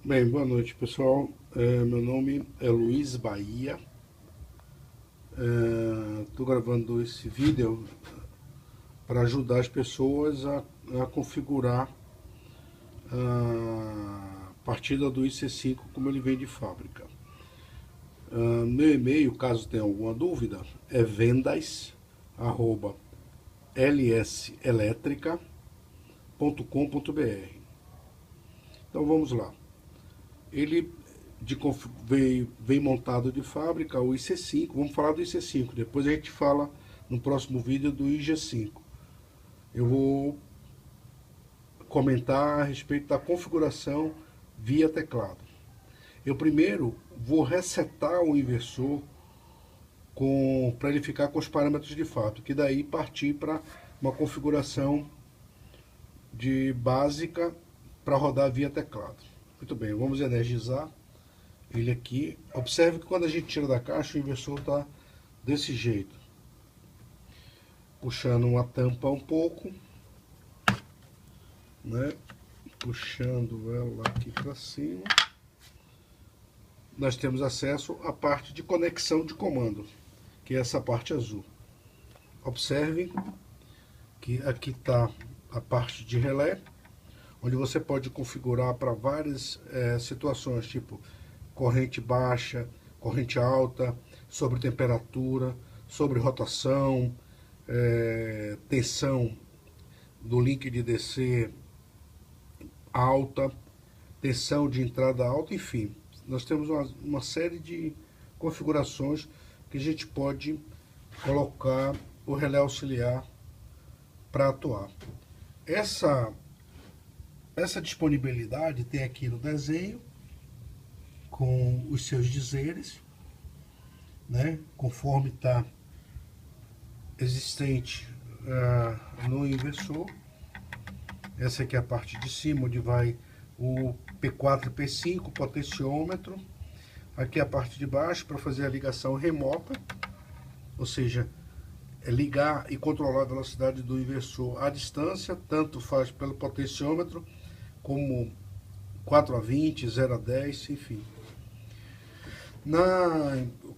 Bem, boa noite, pessoal. Meu nome é Luiz Bahia. Estou gravando esse vídeo para ajudar as pessoas a configurar a partida do IC5 como ele vem de fábrica. Meu e-mail, caso tenha alguma dúvida, é vendas@lselétrica.com.br. Então vamos lá. Ele vem montado de fábrica o IC5. Vamos falar do IC5. Depois a gente fala no próximo vídeo do IG5. Eu vou comentar a respeito da configuração via teclado. Eu primeiro vou resetar o inversor para ele ficar com os parâmetros de fábrica, e daí partir para uma configuração de básica para rodar via teclado. Muito bem, vamos energizar ele aqui. Observe que quando a gente tira da caixa, o inversor está desse jeito, puxando uma tampa um pouco, né? Puxando ela aqui para cima. Nós temos acesso à parte de conexão de comando, que é essa parte azul. Observem que aqui está a parte de relé, onde você pode configurar para várias situações, tipo corrente baixa, corrente alta, sobre temperatura, sobre rotação, tensão do link de DC alta, tensão de entrada alta, enfim. Nós temos uma série de configurações que a gente pode colocar o relé auxiliar para atuar. Essa disponibilidade tem aqui no desenho, com os seus dizeres, né, conforme está existente no inversor. Essa aqui é a parte de cima, onde vai o P4 e P5, potenciômetro. Aqui é a parte de baixo para fazer a ligação remota, ou seja, ligar e controlar a velocidade do inversor à distância, tanto faz pelo potenciômetro, como 4 a 20, 0 a 10, enfim.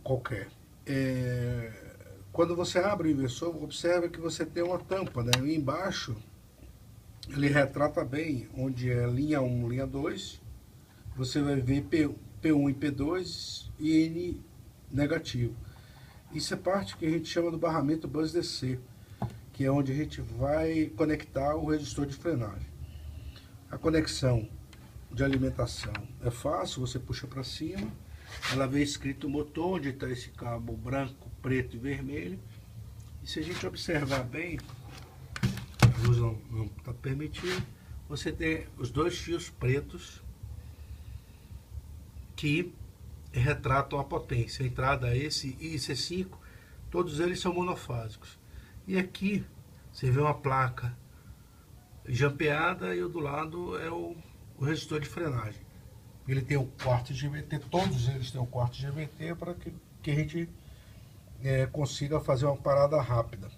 Qualquer. Quando você abre o inversor, observa que você tem uma tampa, né? E embaixo ele retrata bem onde é linha 1, linha 2. Você vai ver P1 e P2 e N negativo. Isso é parte que a gente chama do barramento bus DC, que é onde a gente vai conectar o resistor de frenagem. A conexão de alimentação é fácil, você puxa para cima, ela vem escrito motor, onde está esse cabo branco, preto e vermelho. E se a gente observar bem, a luz não está permitindo, você tem os dois fios pretos que retratam a potência. A entrada esse IC5, todos eles são monofásicos. E aqui você vê uma placa jampeada e o do lado é o resistor de frenagem. Ele tem o quarto GVT, todos eles têm o quarto GVT para que a gente consiga fazer uma parada rápida.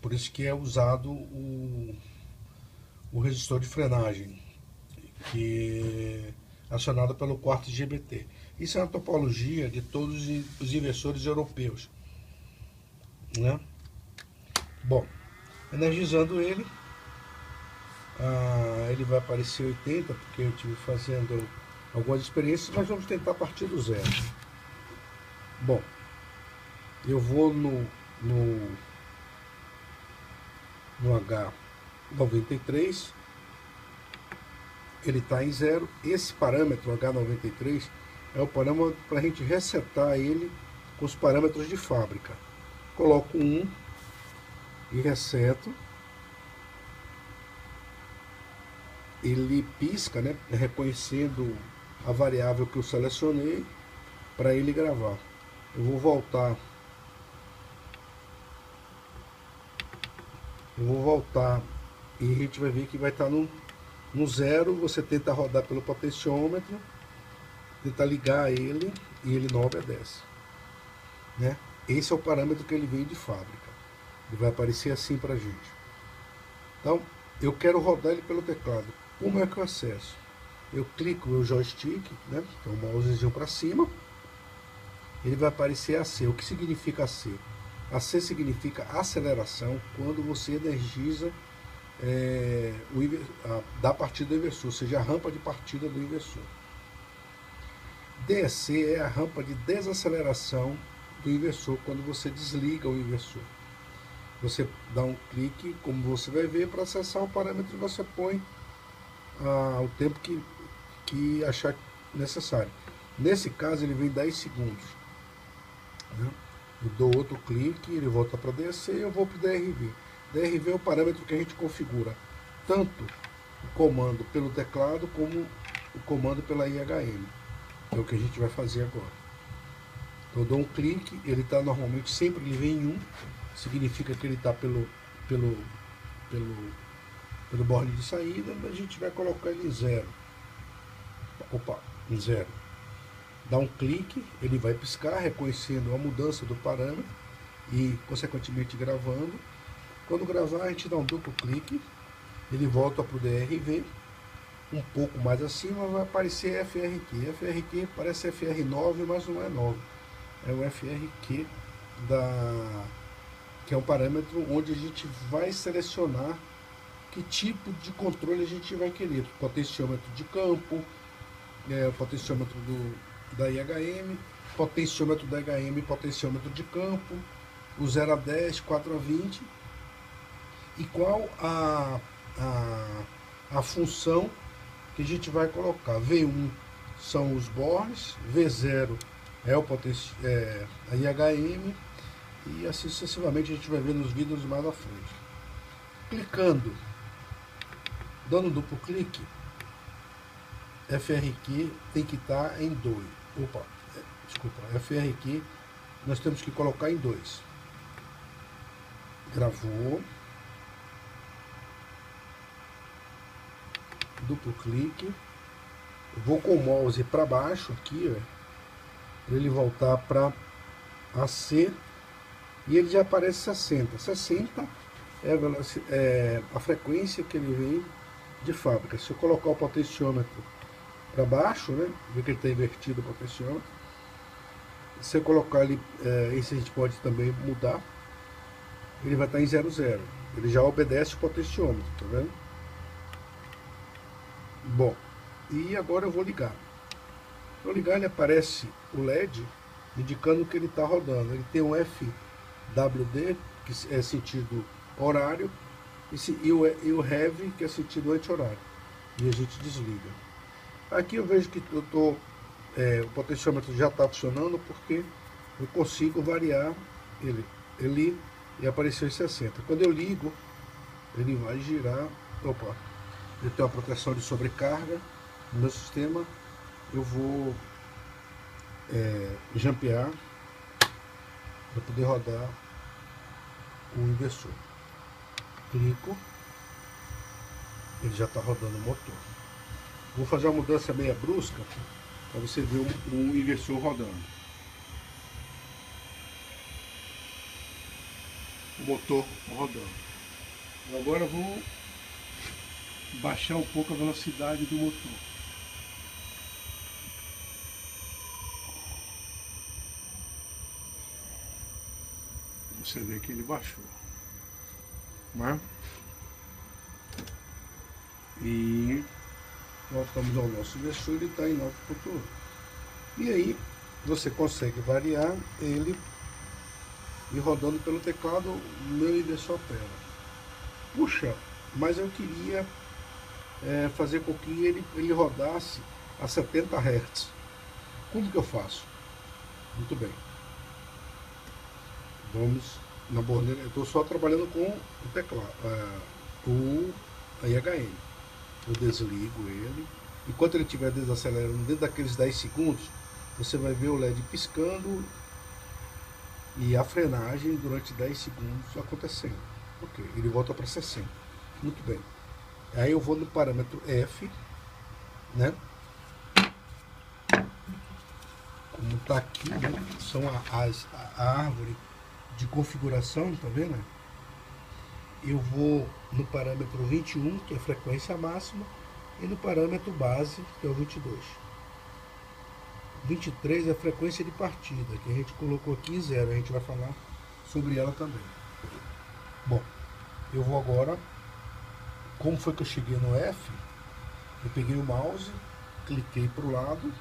Por isso que é usado o resistor de frenagem, que é acionado pelo quarto GBT. Isso é uma topologia de todos os inversores europeus, né? Bom, energizando ele, ele vai aparecer 80, porque eu estive fazendo algumas experiências, mas vamos tentar partir do zero. Bom, eu vou no H93, ele está em 0. Esse parâmetro H93 é o parâmetro para a gente resetar ele com os parâmetros de fábrica. Coloco 1 e reseto. Ele pisca, né, reconhecendo a variável que eu selecionei para ele gravar. Eu vou voltar. E a gente vai ver que vai estar no 0. Você tenta rodar pelo potenciômetro, tenta ligar ele e ele não obedece, né? Esse é o parâmetro que ele veio de fábrica. Ele vai aparecer assim para a gente. Então, eu quero rodar ele pelo teclado. Como é que eu acesso? eu clico no joystick, né, que é o mousezinho para cima, ele vai aparecer AC. O que significa AC? AC significa aceleração quando você energiza da partida do inversor, ou seja, a rampa de partida do inversor. DC é a rampa de desaceleração do inversor quando você desliga o inversor. Você dá um clique, como você vai ver, para acessar o parâmetro, você põe o tempo que achar necessário. Nesse caso ele vem 10 segundos, né? Eu dou outro clique, ele volta para DC e eu vou para o DRV. DRV é o parâmetro que a gente configura tanto o comando pelo teclado como o comando pela IHM, que é o que a gente vai fazer agora. Então eu dou um clique, ele está normalmente sempre, ele vem em 1, significa que ele está pelo borne de saída, mas a gente vai colocar ele em 0. Opa, em 0. Dá um clique, ele vai piscar, reconhecendo a mudança do parâmetro e, consequentemente, gravando. Quando gravar, a gente dá um duplo clique, ele volta para o DRV, um pouco mais acima vai aparecer FRQ. FRQ parece FR9, mas não é 9. É o FRQ, que é um parâmetro onde a gente vai selecionar que tipo de controle a gente vai querer. Potenciômetro de campo, o potenciômetro da IHM, potenciômetro da IHM, potenciômetro de campo, o 0 a 10, 4 a 20, e qual a função que a gente vai colocar. V1 são os bornes, V0 é a IHM, e assim sucessivamente a gente vai ver nos vídeos mais à frente. Clicando, dando duplo clique, FRQ tem que estar em 2. FRQ nós temos que colocar em 2. Gravou. Duplo clique. Vou com o mouse para baixo aqui, para ele voltar para AC, e ele já aparece 60. 60 é a frequência que ele vem de fábrica. Se eu colocar o potenciômetro para baixo, né, ver que ele está invertido o potenciômetro, se eu colocar ali, esse a gente pode também mudar, ele vai estar em 00. Ele já obedece o potenciômetro, tá vendo? Bom, e agora eu vou ligar. Ao ligar, ele aparece o LED indicando que ele está rodando. Ele tem um FWD, que é sentido horário, e o Heavy, que é sentido anti-horário. E a gente desliga. Aqui eu vejo que o potenciômetro já está funcionando, porque eu consigo variar ele e apareceu em 60. Quando eu ligo, ele vai girar. Opa, eu tenho uma proteção de sobrecarga no meu sistema. Eu vou jampear para poder rodar o inversor. Clico, ele já está rodando o motor. Vou fazer uma mudança meia brusca para você ver um inversor rodando. O motor rodando. Agora eu vou baixar um pouco a velocidade do motor. Você vê que ele baixou, né? E nós estamos ao nosso inversor, ele está em 9.8. E aí você consegue variar ele e rodando pelo teclado, o meu inversor opera. Puxa, mas eu queria fazer com que ele rodasse a 70 Hz. Como que eu faço? Muito bem. Vamos na borneira. Eu estou só trabalhando com o teclado, a IHM. Eu desligo ele. Enquanto ele estiver desacelerando dentro daqueles 10 segundos, você vai ver o LED piscando e a frenagem durante 10 segundos acontecendo. Ok, ele volta para 60. Muito bem. Aí eu vou no parâmetro F, né? Como está aqui, né? São a árvore de configuração, tá vendo? Eu vou no parâmetro 21, que é a frequência máxima, e no parâmetro base, que é o 22. 23 é a frequência de partida, que a gente colocou aqui 0, a gente vai falar sobre ela também. Bom, eu vou agora, como foi que eu cheguei no F, eu peguei o mouse, cliquei para o lado,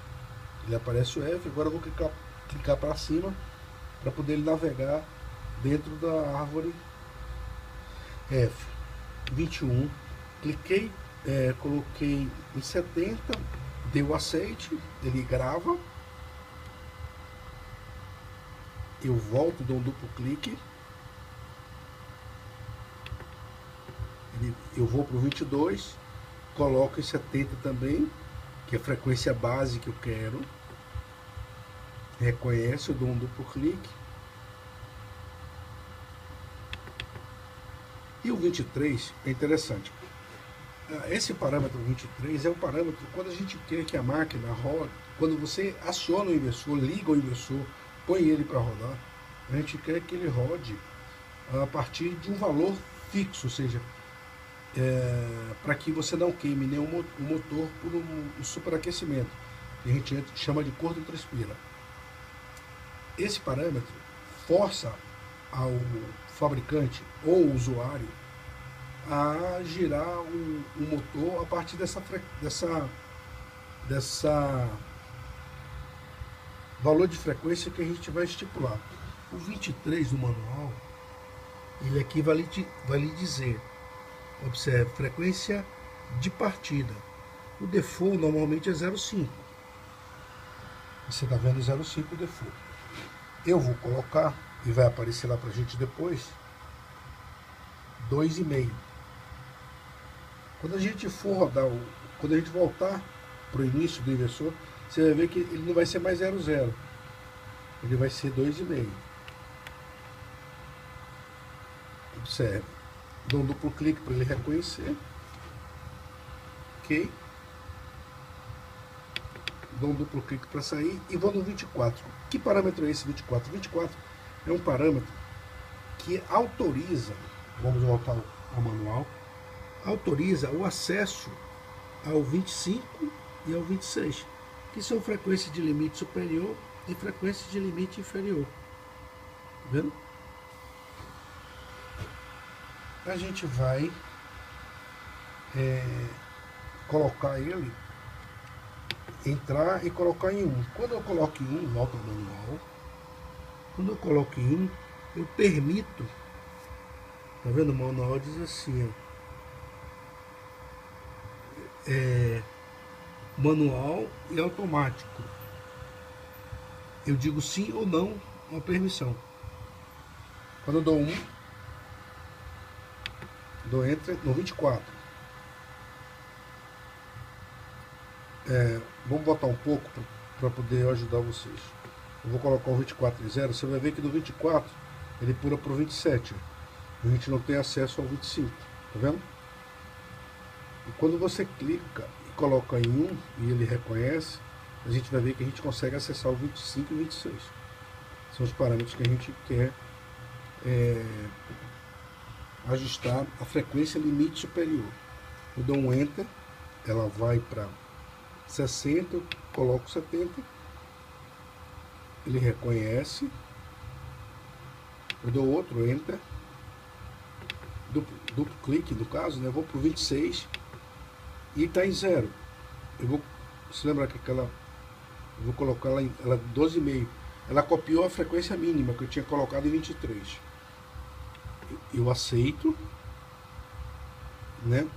ele aparece o F, agora eu vou clicar para cima, para poder ele navegar dentro da árvore F. 21, cliquei, coloquei em 70, deu aceite, ele grava, eu volto, dou um duplo clique, eu vou para o 22, coloco em 70 também, que é a frequência base que eu quero, reconhece, eu dou um duplo clique, e o 23 é interessante. Esse parâmetro 23 é um parâmetro quando a gente quer que a máquina rode, quando você aciona o inversor, liga o inversor, põe ele para rodar, a gente quer que ele rode a partir de um valor fixo, ou seja, para que você não queime nenhum motor por um superaquecimento, que a gente chama de curto-transpira. Esse parâmetro força ao fabricante ou usuário a girar o motor a partir dessa valor de frequência que a gente vai estipular. O 23 do manual, ele aqui vai lhe dizer, observe, frequência de partida. O default normalmente é 0,5. Você está vendo 0,5 o default. Eu vou colocar, e vai aparecer lá para a gente depois, 2,5. Quando a gente for rodar, quando a gente voltar para o início do inversor, você vai ver que ele não vai ser mais 0,0. Ele vai ser 2,5. Observe. Dou um duplo clique para ele reconhecer. Ok. Dou um duplo clique para sair e vou no 24. Que parâmetro é esse 24? 24 é um parâmetro que autoriza, vamos voltar ao manual, autoriza o acesso ao 25 e ao 26, que são frequências de limite superior e frequências de limite inferior. Tá vendo? A gente vai colocar ele, entrar e colocar em 1. Quando eu coloco em 1, volta ao manual. Quando eu coloco em 1, eu permito, tá vendo? O manual diz assim, ó, manual e automático. Eu digo sim ou não uma permissão. Quando eu dou 1, dou enter no 24. Vamos botar um pouco para poder ajudar vocês. Eu vou colocar o 24 em 0. Você vai ver que do 24 ele pula para o 27. A gente não tem acesso ao 25. Tá vendo? E quando você clica e coloca em 1 e ele reconhece, a gente vai ver que a gente consegue acessar o 25 e 26. São os parâmetros que a gente quer ajustar a frequência limite superior. Eu dou um enter, ela vai para 60, eu coloco 70, ele reconhece, eu dou outro enter, duplo clique no caso, né? Eu vou para o 26 e está em 0. Eu vou, se lembrar que eu vou colocar ela 12,5. Ela copiou a frequência mínima que eu tinha colocado em 23. Eu aceito, né?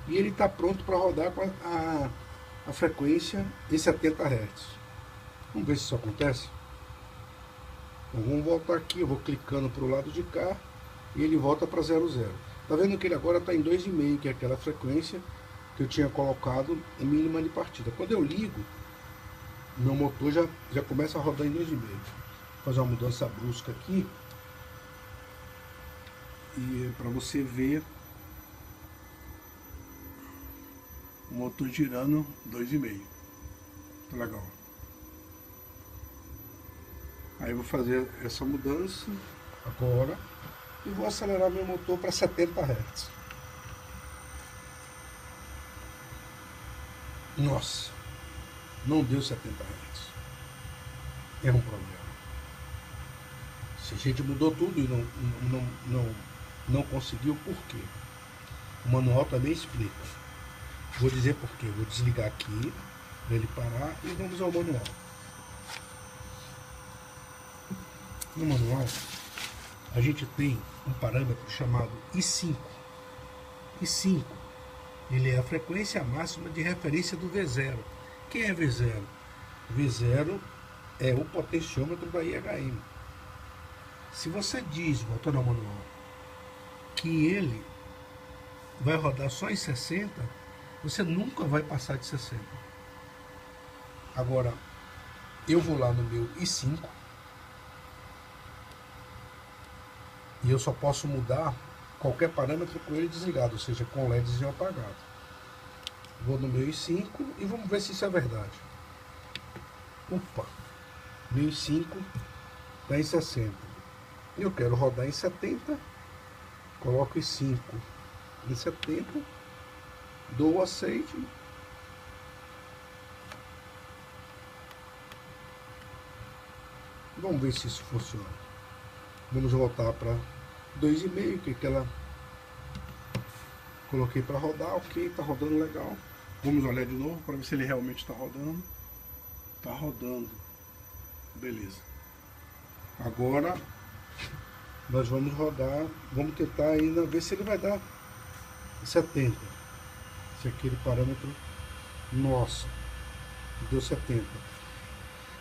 E ele está pronto para rodar com a frequência em 70 Hz. Vamos ver se isso acontece. Então, vamos voltar aqui, eu vou clicando para o lado de cá e ele volta para 00. Tá vendo que ele agora está em 2,5, que é aquela frequência que eu tinha colocado em mínima de partida. Quando eu ligo, meu motor já começa a rodar em 2,5. Vou fazer uma mudança brusca aqui. E para você ver o motor girando 2,5. Tá legal. Aí eu vou fazer essa mudança agora e vou acelerar meu motor para 70 Hz. Nossa, não deu 70 Hz. É um problema. Se a gente mudou tudo e não conseguiu, por quê? O manual também explica. Vou dizer por quê. Vou desligar aqui, para ele parar, e vamos ao manual. No manual, a gente tem um parâmetro chamado I5. I5, ele é a frequência máxima de referência do V0. Quem é V0? V0 é o potenciômetro da IHM. Se você diz, voltando ao manual, que ele vai rodar só em 60, você nunca vai passar de 60. Agora, eu vou lá no meu I5 e eu só posso mudar qualquer parâmetro com ele desligado, ou seja, com LEDs apagado. Vou no meu I5 e vamos ver se isso é verdade. Opa, meu I5 está em 60. Eu quero rodar em 70, coloco I5 em 70, dou o aceite. Vamos ver se isso funciona. Vamos voltar para 2,5, que ela coloquei para rodar, ok, está rodando legal. Vamos olhar de novo para ver se ele realmente está rodando. Está rodando, beleza. Agora nós vamos rodar, vamos tentar ainda ver se ele vai dar 70. Se aquele parâmetro, nossa, deu 70.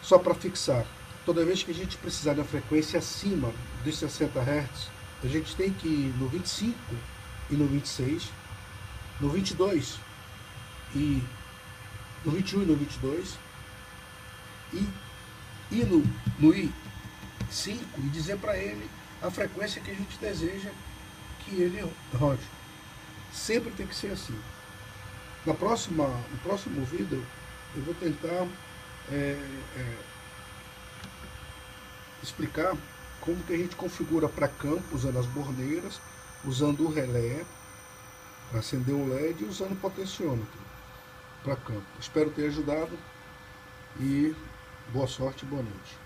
Só para fixar, toda vez que a gente precisar da frequência acima dos 60 Hz, a gente tem que ir no 25 e no 26, no 22 e no 21 e no 22 e ir no I5 e dizer para ele a frequência que a gente deseja que ele rode. Sempre tem que ser assim. No próximo vídeo eu vou tentar explicar como que a gente configura para campo usando as borneiras, usando o relé para acender o LED e usando o potenciômetro para campo. Espero ter ajudado e boa sorte e boa noite.